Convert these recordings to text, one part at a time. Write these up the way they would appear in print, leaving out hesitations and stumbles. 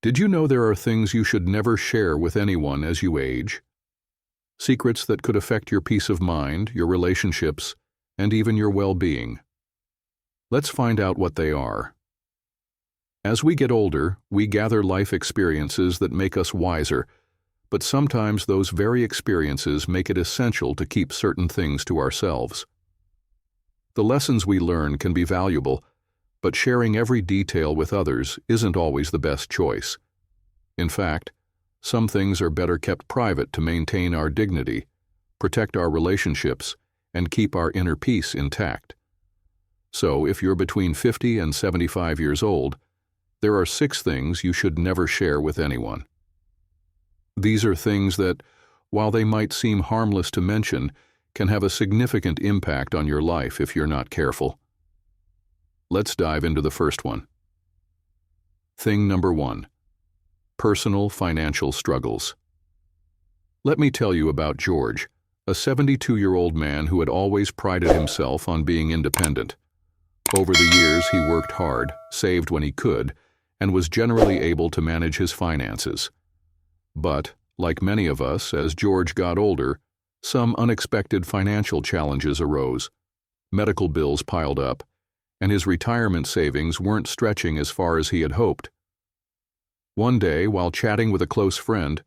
Did you know there are things you should never share with anyone as you age? Secrets that could affect your peace of mind, your relationships, and even your well-being. Let's find out what they are. As we get older, we gather life experiences that make us wiser, but sometimes those very experiences make it essential to keep certain things to ourselves. The lessons we learn can be valuable, but sharing every detail with others isn't always the best choice. In fact, some things are better kept private to maintain our dignity, protect our relationships, and keep our inner peace intact. So, if you're between 50 and 75 years old, there are 6 things you should never share with anyone. These are things that, while they might seem harmless to mention, can have a significant impact on your life if you're not careful. Let's dive into the first one. Thing number 1. Personal financial struggles. Let me tell you about George, a 72-year-old man who had always prided himself on being independent. Over the years, he worked hard, saved when he could, and was generally able to manage his finances. But, like many of us, as George got older, some unexpected financial challenges arose. Medical bills piled up, and his retirement savings weren't stretching as far as he had hoped. One day, while chatting with a close friend,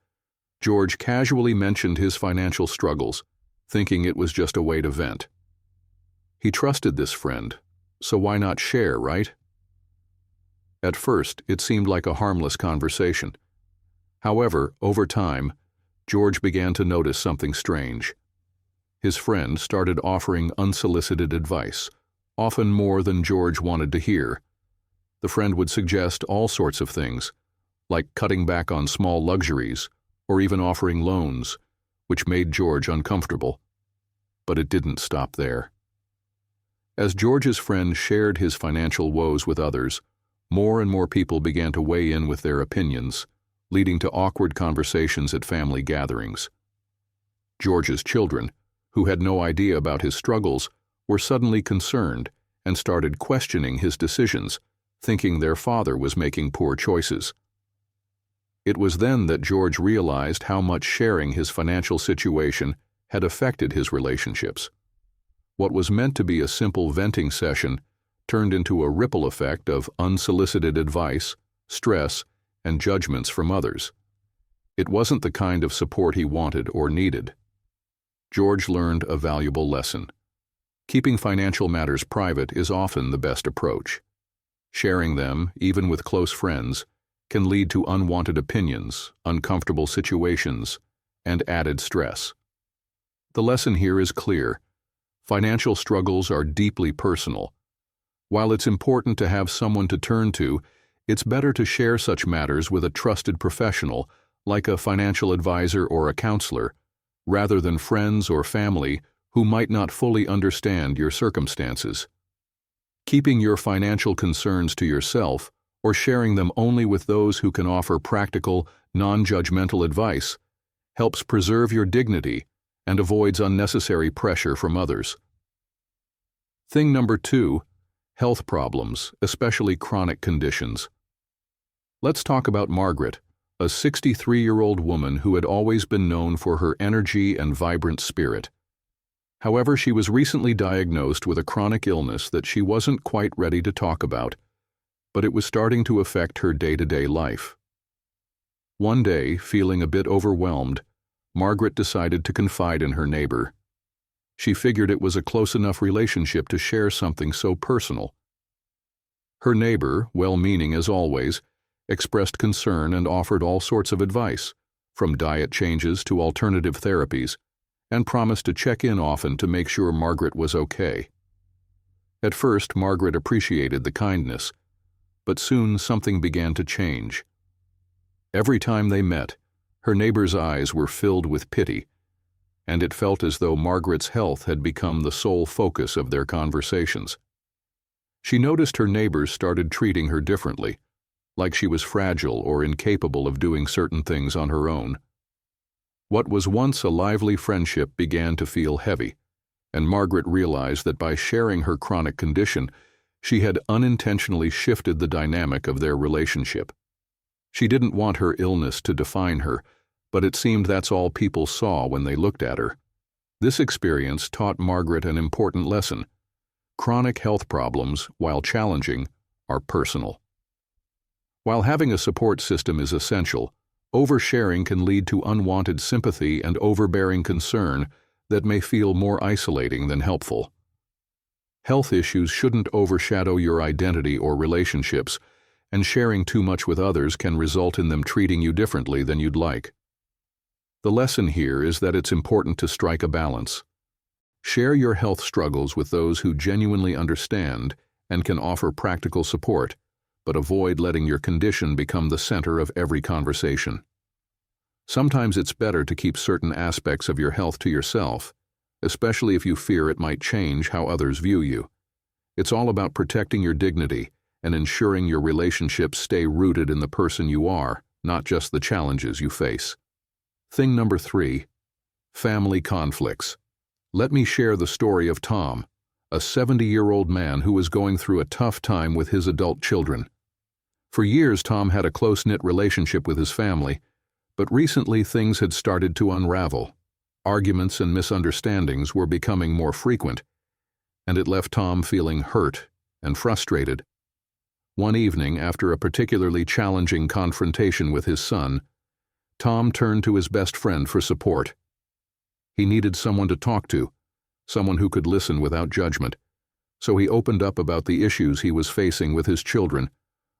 George casually mentioned his financial struggles, thinking it was just a way to vent. He trusted this friend, so why not share, right? At first, it seemed like a harmless conversation. However, over time, George began to notice something strange. His friend started offering unsolicited advice, often more than George wanted to hear. The friend would suggest all sorts of things, like cutting back on small luxuries or even offering loans, which made George uncomfortable. But it didn't stop there. As George's friend shared his financial woes with others, more and more people began to weigh in with their opinions, leading to awkward conversations at family gatherings. George's children, who had no idea about his struggles, were suddenly concerned and started questioning his decisions, thinking their father was making poor choices. It was then that George realized how much sharing his financial situation had affected his relationships. What was meant to be a simple venting session turned into a ripple effect of unsolicited advice, stress, and judgments from others. It wasn't the kind of support he wanted or needed. George learned a valuable lesson. Keeping financial matters private is often the best approach. Sharing them, even with close friends, can lead to unwanted opinions, uncomfortable situations, and added stress. The lesson here is clear. Financial struggles are deeply personal. While it's important to have someone to turn to, it's better to share such matters with a trusted professional, like a financial advisor or a counselor, rather than friends or family who might not fully understand your circumstances. Keeping your financial concerns to yourself or sharing them only with those who can offer practical, non-judgmental advice helps preserve your dignity and avoids unnecessary pressure from others. Thing number 2, health problems, especially chronic conditions. Let's talk about Margaret, a 63-year-old woman who had always been known for her energy and vibrant spirit. However, she was recently diagnosed with a chronic illness that she wasn't quite ready to talk about, but it was starting to affect her day-to-day life. One day, feeling a bit overwhelmed, Margaret decided to confide in her neighbor. She figured it was a close enough relationship to share something so personal. Her neighbor, well-meaning as always, expressed concern and offered all sorts of advice, from diet changes to alternative therapies, and promised to check in often to make sure Margaret was okay. At first, Margaret appreciated the kindness, but soon something began to change. Every time they met, her neighbor's eyes were filled with pity, and it felt as though Margaret's health had become the sole focus of their conversations. She noticed her neighbors started treating her differently, like she was fragile or incapable of doing certain things on her own. What was once a lively friendship began to feel heavy, and Margaret realized that by sharing her chronic condition, she had unintentionally shifted the dynamic of their relationship. She didn't want her illness to define her, but it seemed that's all people saw when they looked at her. This experience taught Margaret an important lesson. Chronic health problems, while challenging, are personal. While having a support system is essential, oversharing can lead to unwanted sympathy and overbearing concern that may feel more isolating than helpful. Health issues shouldn't overshadow your identity or relationships, and sharing too much with others can result in them treating you differently than you'd like. The lesson here is that it's important to strike a balance. Share your health struggles with those who genuinely understand and can offer practical support, but avoid letting your condition become the center of every conversation. Sometimes it's better to keep certain aspects of your health to yourself, especially if you fear it might change how others view you. It's all about protecting your dignity and ensuring your relationships stay rooted in the person you are, not just the challenges you face. Thing number 3, family conflicts. Let me share the story of Tom, a 70-year-old man who was going through a tough time with his adult children. For years, Tom had a close-knit relationship with his family, but recently things had started to unravel. Arguments and misunderstandings were becoming more frequent, and it left Tom feeling hurt and frustrated. One evening, after a particularly challenging confrontation with his son, Tom turned to his best friend for support. He needed someone to talk to, someone who could listen without judgment, so he opened up about the issues he was facing with his children,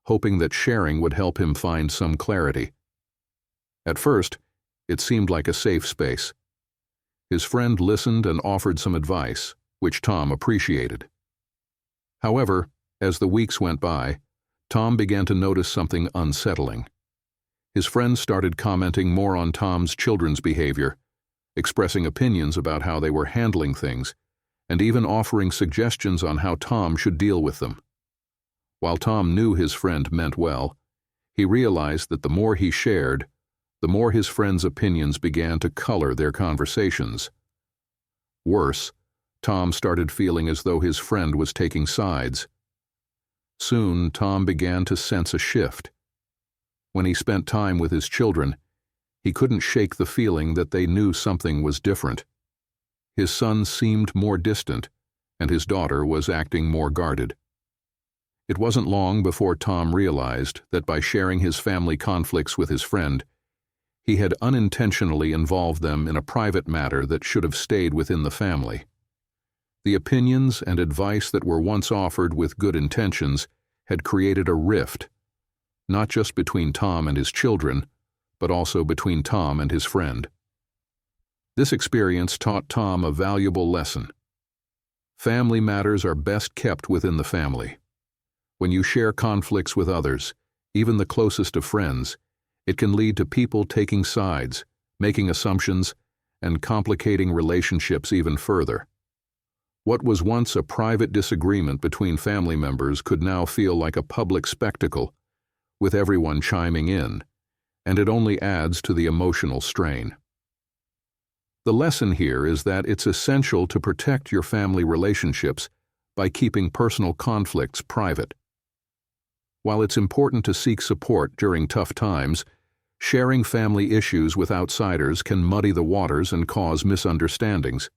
hoping that sharing would help him find some clarity. At first, it seemed like a safe space. His friend listened and offered some advice, which Tom appreciated. However, as the weeks went by, Tom began to notice something unsettling. His friends started commenting more on Tom's children's behavior, expressing opinions about how they were handling things, and even offering suggestions on how Tom should deal with them. While Tom knew his friend meant well, he realized that the more he shared, the more his friends' opinions began to color their conversations. Worse, Tom started feeling as though his friend was taking sides. Soon, Tom began to sense a shift. When he spent time with his children, he couldn't shake the feeling that they knew something was different. His son seemed more distant, and his daughter was acting more guarded. It wasn't long before Tom realized that by sharing his family conflicts with his friend, he had unintentionally involved them in a private matter that should have stayed within the family. The opinions and advice that were once offered with good intentions had created a rift, not just between Tom and his children, but also between Tom and his friend. This experience taught Tom a valuable lesson. Family matters are best kept within the family. When you share conflicts with others, even the closest of friends, it can lead to people taking sides, making assumptions, and complicating relationships even further. What was once a private disagreement between family members could now feel like a public spectacle, with everyone chiming in, and it only adds to the emotional strain. The lesson here is that it's essential to protect your family relationships by keeping personal conflicts private. While it's important to seek support during tough times, sharing family issues with outsiders can muddy the waters and cause misunderstandings.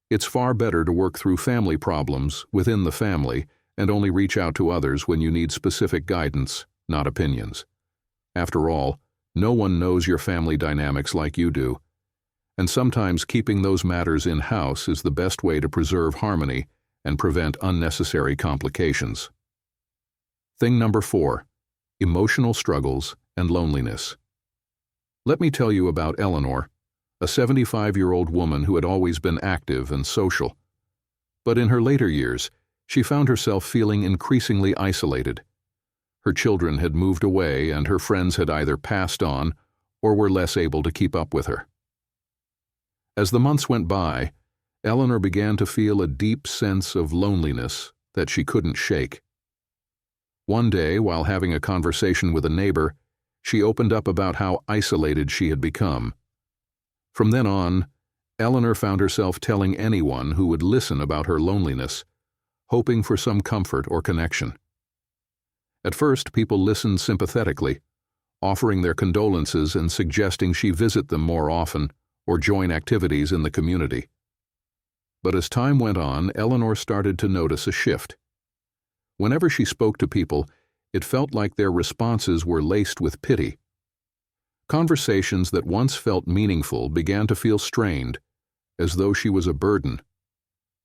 It's far better to work through family problems within the family and only reach out to others when you need specific guidance, not opinions. After all, no one knows your family dynamics like you do, and sometimes keeping those matters in-house is the best way to preserve harmony and prevent unnecessary complications. Thing number 4, emotional struggles and loneliness. Let me tell you about Eleanor, a 75-year-old woman who had always been active and social. But in her later years, she found herself feeling increasingly isolated. Her children had moved away and her friends had either passed on or were less able to keep up with her. As the months went by, Eleanor began to feel a deep sense of loneliness that she couldn't shake. One day, while having a conversation with a neighbor, she opened up about how isolated she had become. From then on, Eleanor found herself telling anyone who would listen about her loneliness, hoping for some comfort or connection. At first, people listened sympathetically, offering their condolences and suggesting she visit them more often or join activities in the community. But as time went on, Eleanor started to notice a shift. Whenever she spoke to people, it felt like their responses were laced with pity. Conversations that once felt meaningful began to feel strained, as though she was a burden.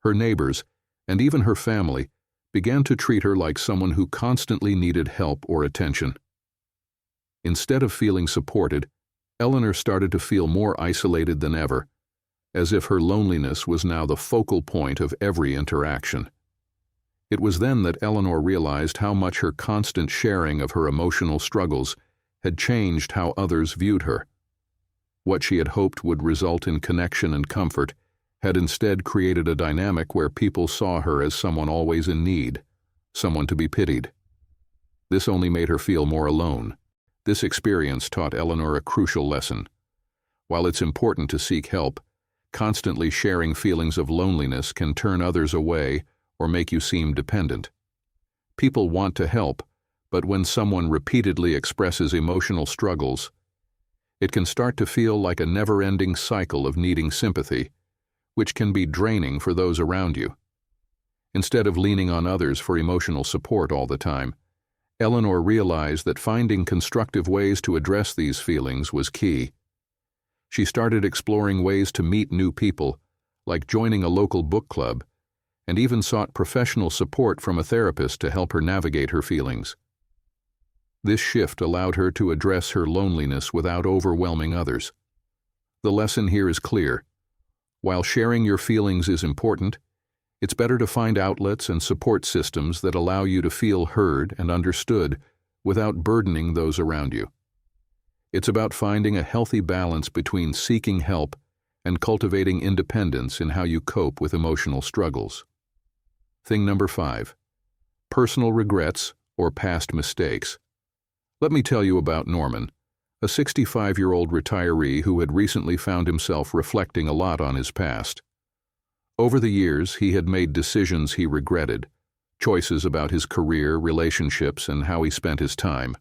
Her neighbors, and even her family, began to treat her like someone who constantly needed help or attention. Instead of feeling supported, Eleanor started to feel more isolated than ever, as if her loneliness was now the focal point of every interaction. It was then that Eleanor realized how much her constant sharing of her emotional struggles had changed how others viewed her. What she had hoped would result in connection and comfort had instead created a dynamic where people saw her as someone always in need, someone to be pitied. This only made her feel more alone. This experience taught Eleanor a crucial lesson. While it's important to seek help, constantly sharing feelings of loneliness can turn others away or make you seem dependent. People want to help, but when someone repeatedly expresses emotional struggles, it can start to feel like a never-ending cycle of needing sympathy, which can be draining for those around you. Instead of leaning on others for emotional support all the time, Eleanor realized that finding constructive ways to address these feelings was key. She started exploring ways to meet new people, like joining a local book club, and even sought professional support from a therapist to help her navigate her feelings. This shift allowed her to address her loneliness without overwhelming others. The lesson here is clear. While sharing your feelings is important, it's better to find outlets and support systems that allow you to feel heard and understood without burdening those around you. It's about finding a healthy balance between seeking help and cultivating independence in how you cope with emotional struggles. Thing number 5. Personal regrets or past mistakes. Let me tell you about Norman, a 65-year-old retiree who had recently found himself reflecting a lot on his past. Over the years, he had made decisions he regretted, choices about his career, relationships, and how he spent his time.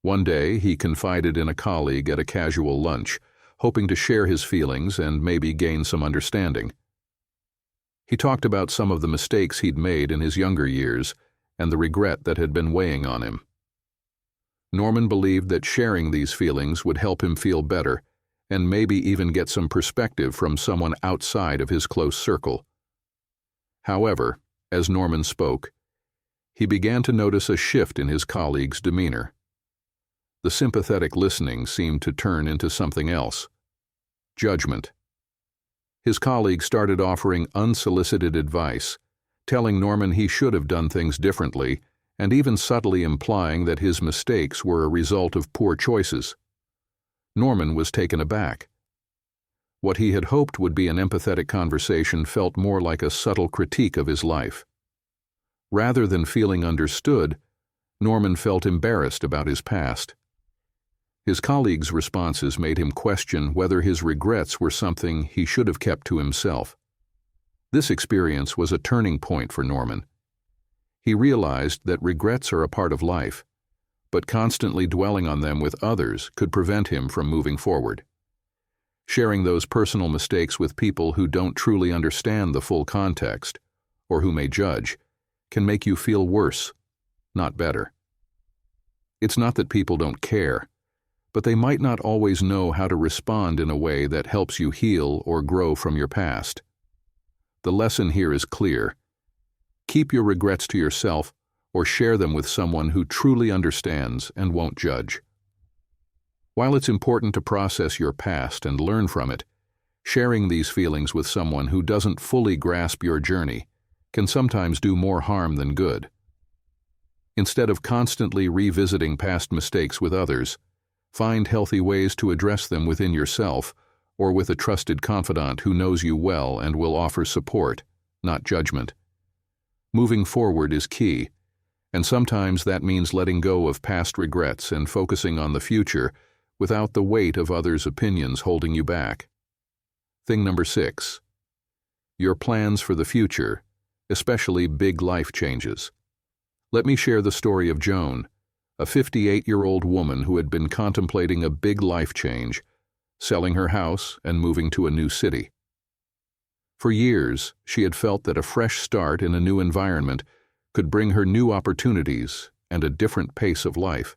One day, he confided in a colleague at a casual lunch, hoping to share his feelings and maybe gain some understanding. He talked about some of the mistakes he'd made in his younger years and the regret that had been weighing on him. Norman believed that sharing these feelings would help him feel better and maybe even get some perspective from someone outside of his close circle. However, as Norman spoke, he began to notice a shift in his colleague's demeanor. The sympathetic listening seemed to turn into something else: judgment. His colleague started offering unsolicited advice, telling Norman he should have done things differently, and even subtly implying that his mistakes were a result of poor choices. Norman was taken aback. What he had hoped would be an empathetic conversation felt more like a subtle critique of his life. Rather than feeling understood, Norman felt embarrassed about his past. His colleagues' responses made him question whether his regrets were something he should have kept to himself. This experience was a turning point for Norman. He realized that regrets are a part of life, but constantly dwelling on them with others could prevent him from moving forward. Sharing those personal mistakes with people who don't truly understand the full context, or who may judge, can make you feel worse, not better. It's not that people don't care, but they might not always know how to respond in a way that helps you heal or grow from your past. The lesson here is clear. Keep your regrets to yourself or share them with someone who truly understands and won't judge. While it's important to process your past and learn from it, sharing these feelings with someone who doesn't fully grasp your journey can sometimes do more harm than good. Instead of constantly revisiting past mistakes with others, find healthy ways to address them within yourself or with a trusted confidant who knows you well and will offer support, not judgment. Moving forward is key, and sometimes that means letting go of past regrets and focusing on the future without the weight of others' opinions holding you back. Thing number 6. Your plans for the future, especially big life changes. Let me share the story of Joan, a 58-year-old woman who had been contemplating a big life change, selling her house and moving to a new city. For years, she had felt that a fresh start in a new environment could bring her new opportunities and a different pace of life.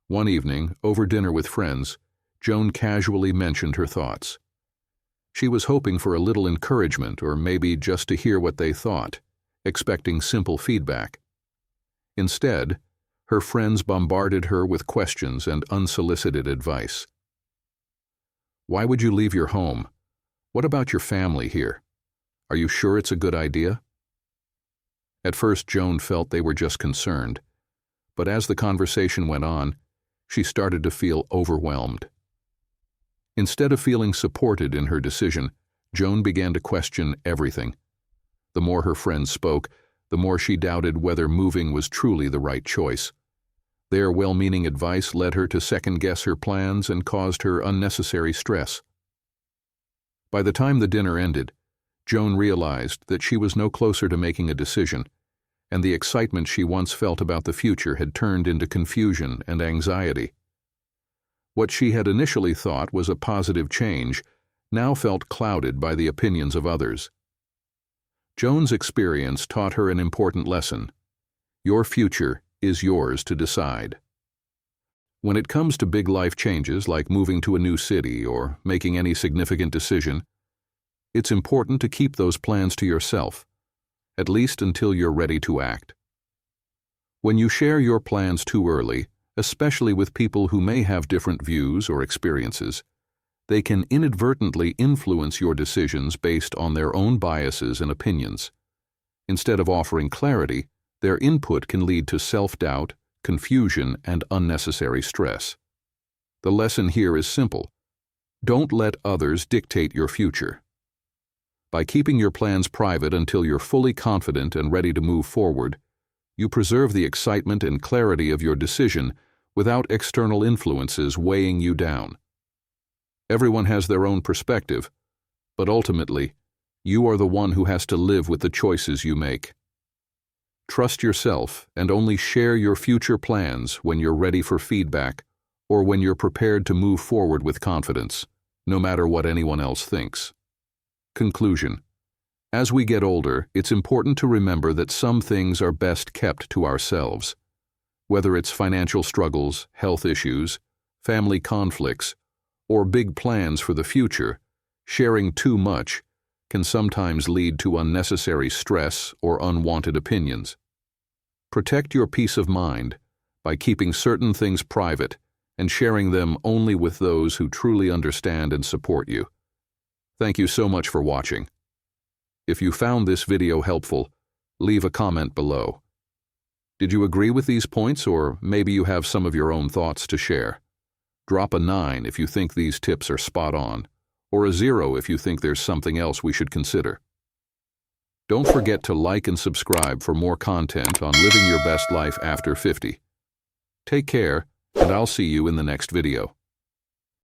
One evening, over dinner with friends, Joan casually mentioned her thoughts. She was hoping for a little encouragement or maybe just to hear what they thought, expecting simple feedback. Instead, her friends bombarded her with questions and unsolicited advice. Why would you leave your home? What about your family here? Are you sure it's a good idea? At first, Joan felt they were just concerned, but as the conversation went on, she started to feel overwhelmed. Instead of feeling supported in her decision, Joan began to question everything. The more her friends spoke, the more she doubted whether moving was truly the right choice. Their well-meaning advice led her to second-guess her plans and caused her unnecessary stress. By the time the dinner ended, Joan realized that she was no closer to making a decision, and the excitement she once felt about the future had turned into confusion and anxiety. What she had initially thought was a positive change now felt clouded by the opinions of others. Joan's experience taught her an important lesson. Your future is yours to decide. When it comes to big life changes like moving to a new city or making any significant decision, it's important to keep those plans to yourself, at least until you're ready to act. When you share your plans too early, especially with people who may have different views or experiences, they can inadvertently influence your decisions based on their own biases and opinions. Instead of offering clarity, their input can lead to self-doubt, confusion, and unnecessary stress. The lesson here is simple. Don't let others dictate your future. By keeping your plans private until you're fully confident and ready to move forward, you preserve the excitement and clarity of your decision without external influences weighing you down. Everyone has their own perspective, but ultimately, you are the one who has to live with the choices you make. Trust yourself and only share your future plans when you're ready for feedback or when you're prepared to move forward with confidence, no matter what anyone else thinks. Conclusion. As we get older, it's important to remember that some things are best kept to ourselves. Whether it's financial struggles, health issues, family conflicts, or big plans for the future, sharing too much can sometimes lead to unnecessary stress or unwanted opinions. Protect your peace of mind by keeping certain things private and sharing them only with those who truly understand and support you. Thank you so much for watching. If you found this video helpful, leave a comment below. Did you agree with these points, or maybe you have some of your own thoughts to share? Drop a 9 if you think these tips are spot on, or a 0 if you think there's something else we should consider. Don't forget to like and subscribe for more content on living your best life after 50. Take care, and I'll see you in the next video.